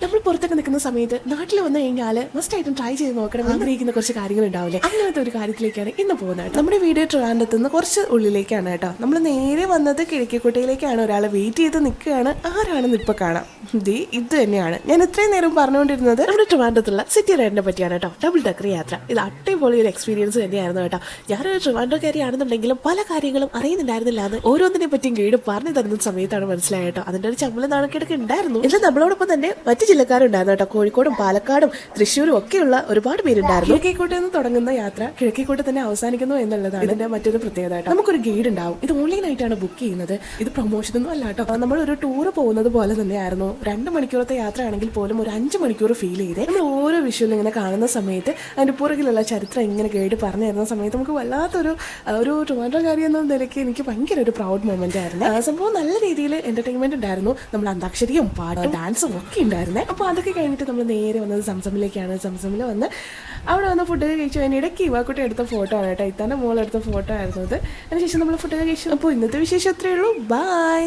നമ്മൾ പുറത്തൊക്കെ നിൽക്കുന്ന സമയത്ത് നാട്ടിൽ വന്നു കഴിഞ്ഞാൽ മസ്റ്റായിട്ടും ട്രൈ ചെയ്ത് നോക്കണം ആഗ്രഹിക്കുന്ന കുറച്ച് കാര്യങ്ങൾ ഉണ്ടാവില്ലേ, അങ്ങനത്തെ ഒരു കാര്യത്തിലേക്കാണ് ഇന്ന് പോകുന്നത്. നമ്മുടെ വീട് ട്രിവാൻഡ്രത്ത് നിന്ന് കുറച്ച് ഉള്ളിലേക്കാണ് കേട്ടോ. നമ്മൾ നേരെ വന്നത് കിഴക്കേക്കോട്ടയിലേക്കാണ്. ഒരാളെ വെയിറ്റ് ചെയ്ത് നിൽക്കുകയാണ്. ആരാണെന്ന് ഇപ്പൊ കാണാം. ഇത് തന്നെയാണ് ഞാൻ ഇത്രയും നേരം പറഞ്ഞുകൊണ്ടിരുന്നത്. നമ്മുടെ ട്രിവാൻഡ്രത്തുള്ള സിറ്റി റൈഡിനെ പറ്റിയാണ് കേട്ടോ. ഡബിൾ ഡക്കർ യാത്ര. ഇത് അടിപൊളി ഒരു എക്സ്പീരിയൻസ് തന്നെയായിരുന്നു കേട്ടോ. ഞാനൊരു ട്രിവാൻഡ്രക്കാരിയാണെന്നുണ്ടെങ്കിലും പല കാര്യങ്ങളും അറിയുന്നുണ്ടായിരുന്നില്ല. അത് ഓരോന്നിനെ പറ്റിയും ഗൈഡ് പറഞ്ഞു തരുന്ന സമയത്താണ് മനസ്സിലായത് കേട്ടോ. അതിന്റെ ഒരു ചമ്മല നാണക്കേടൊക്കെ ഉണ്ടായിരുന്നു. ഇതിൽ നമ്മളോടൊപ്പം തന്നെ മറ്റു ജില്ലക്കാരുണ്ടായിരുന്നു കേട്ടോ. കോഴിക്കോടും പാലക്കാടും തൃശ്ശൂരും ഒക്കെയുള്ള ഒരുപാട് പേരുണ്ടായിരുന്നു. കിഴക്കേക്കോട്ടയിൽ നിന്ന് തുടങ്ങുന്ന യാത്ര കിഴക്കേക്കോട്ട് തന്നെ അവസാനിക്കുന്നു എന്നുള്ളതാണ് ഇതിന്റെ മറ്റൊരു പ്രത്യേകത. നമുക്കൊരു ഗൈഡ് ഉണ്ടാവും. ഇത് ഓൺലൈനായിട്ടാണ് ബുക്ക് ചെയ്യുന്നത്. ഇത് പ്രൊമോഷനൊന്നും അല്ല കേട്ടോ. നമ്മൾ ഒരു ടൂർ പോകുന്നത് പോലെ തന്നെയായിരുന്നു. 2 മണിക്കൂറത്തെ യാത്രയാണെങ്കിൽ പോലും ഒരു 5 മണിക്കൂർ ഫീൽ ചെയ്തേ. നമ്മൾ ഓരോ വിഷ്വലും ഇങ്ങനെ കാണുന്ന സമയത്ത് അതിന്റെ പുറകിലുള്ള ചരിത്രം ഇങ്ങനെ ഗൈഡ് പറഞ്ഞു തരുന്ന സമയത്ത് നമുക്ക് വല്ലാത്തൊരു ട്രിവാൻഡ്രക്കാരി എന്ന നിലയ്ക്ക് എനിക്ക് ഭയങ്കര ഒരു പ്രൗഡ് മൊമെന്റ് ആയിരുന്നു. സംഭവം നല്ല രീതിയിൽ എന്റർടൈൻമെന്റ് ഉണ്ടായിരുന്നു. നമ്മൾ അന്താക്ഷരിയും പാട്ടും ഡാൻസും ഒക്കെ ഉണ്ടായിരുന്നേ. അപ്പോൾ അതൊക്കെ കഴിഞ്ഞിട്ട് നമ്മൾ നേരെ വന്നത് സംസമിലേക്കാണ്. സംസമിൽ വന്ന് അവിടെ വന്ന് ഫുഡ് കഴിച്ചു. അതിനിടയ്ക്ക് ഇവാക്കുട്ടി എടുത്ത ഫോട്ടോ ആണ് കേട്ടോ. ഇത്താൻ്റെ മോളെടുത്ത ഫോട്ടോ ആയിരുന്നു അത്. അതിനുശേഷം നമ്മൾ ഫുഡ് കഴിച്ചു. അപ്പോൾ ഇന്നത്തെ വിശേഷം അത്രയേ ഉള്ളൂ. ബൈ.